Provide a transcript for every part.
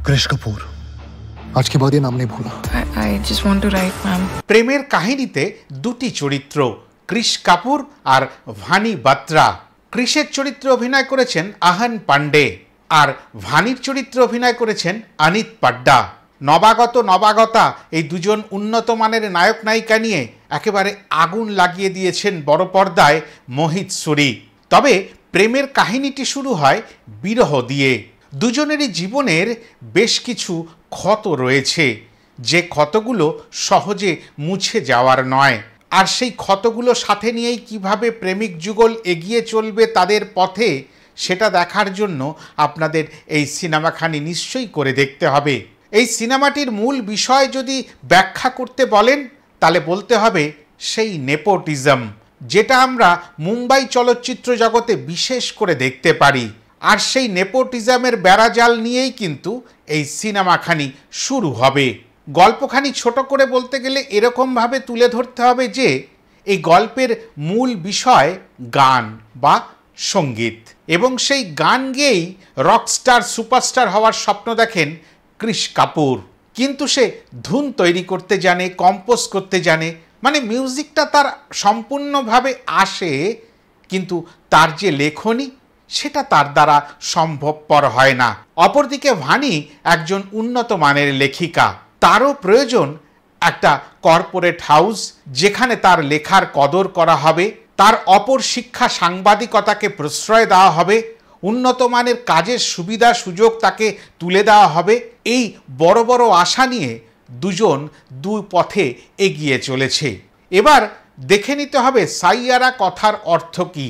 कृष कपूर आज के बाद ये नाम नहीं भूला। I just want to write, ma'am. প্রেমের কাহিনীতে দুটি চরিত্র, কৃষ কাপুর আর ভানি বাত্রা। কৃষের চরিত্রে অভিনয় করেছেন আহান পান্ডে আর ভানির চরিত্রে অভিনয় করেছেন অনিত পাড্ডা। নবাগতা এই দুজন উন্নত মানের নায়ক নায়িকা নিয়ে একেবারে আগুন লাগিয়ে দিয়েছেন বড় পর্দায় মোহিত সুরি। তবে প্রেমের কাহিনীটি শুরু হয় বিরহ দিয়ে। দুজনেরই জীবনের বেশ কিছু ক্ষত রয়েছে, যে ক্ষতগুলো সহজে মুছে যাওয়ার নয়। আর সেই ক্ষতগুলো সাথে নিয়েই কিভাবে প্রেমিক যুগল এগিয়ে চলবে তাদের পথে, সেটা দেখার জন্য আপনাদের এই সিনেমাখানি নিশ্চয়ই করে দেখতে হবে। এই সিনেমাটির মূল বিষয় যদি ব্যাখ্যা করতে বলেন তাহলে বলতে হবে সেই নেপোটিজম, যেটা আমরা মুম্বাই চলচ্চিত্র জগতে বিশেষ করে দেখতে পারি। আর সেই নেপোটিজমের বেড়াজাল নিয়েই কিন্তু এই সিনেমাখানি শুরু হবে। গল্পখানি ছোট করে বলতে গেলে এরকমভাবে তুলে ধরতে হবে যে এই গল্পের মূল বিষয় গান বা সঙ্গীত, এবং সেই গান গেয়েই রকস্টার সুপারস্টার হওয়ার স্বপ্ন দেখেন কৃষ কাপুর। কিন্তু সে ধুন তৈরি করতে জানে, কম্পোজ করতে জানে, মানে মিউজিকটা তার সম্পূর্ণভাবে আসে, কিন্তু তার যে লেখনী সেটা তার দ্বারা সম্ভবপর হয় না। অপরদিকে ভানি একজন উন্নত মানের লেখিকা, তারও প্রয়োজন একটা কর্পোরেট হাউস যেখানে তার লেখার কদর করা হবে, তার অপর শিক্ষা সাংবাদিকতাকে প্রশ্রয় দেওয়া হবে, উন্নত মানের কাজের সুবিধা সুযোগ তাকে তুলে দেওয়া হবে। এই বড় বড় আশা নিয়ে দুজন দুই পথে এগিয়ে চলেছে। এবার দেখে নিতে হবে সাইয়ারা কথার অর্থ কী।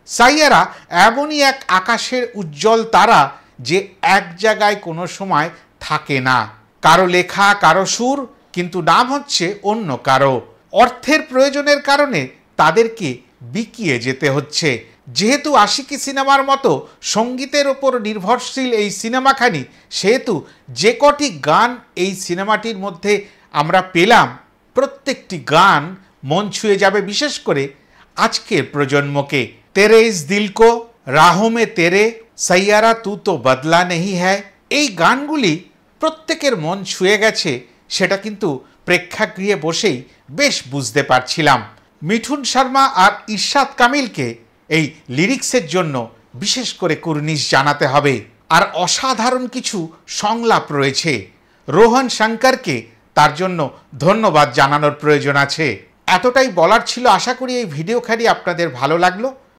সাইয়ারা এমনই এক আকাশের উজ্জ্বল তারা যে এক জায়গায় কোনো সময় থাকে না। কারো লেখা, কারো সুর, কিন্তু নাম হচ্ছে অন্য কারো। অর্থের প্রয়োজনের কারণে তাদেরকে বিকিয়ে যেতে হচ্ছে। যেহেতু আশিকি সিনেমার মতো সঙ্গীতের ওপর নির্ভরশীল এই সিনেমাখানি, সেহেতু যে কটি গান এই সিনেমাটির মধ্যে আমরা পেলাম, প্রত্যেকটি গান মন ছুঁয়ে যাবে, বিশেষ করে আজকের প্রজন্মকে। তেরে ইস দিল কো, রাহোঁ মে তেরে, সাইয়ারা তু তো বদলা নেহি হ্যায়, এই গানগুলি প্রত্যেকের মন ছুঁয়ে গেছে, সেটা কিন্তু প্রেক্ষাগৃহে বসেই বেশ বুঝতে পারছিলাম। মিঠুন শর্মা আর ইরশাদ কামিলকে এই লিরিক্সের জন্য বিশেষ করে কুর্নিশ জানাতে হবে। আর অসাধারণ কিছু সংলাপ রয়েছে। রোহন শঙ্করকে তার জন্য ধন্যবাদ জানানোর প্রয়োজন আছে। এতটাই বলার ছিল। আশা করি এই ভিডিওখানি আপনাদের ভালো লাগলো।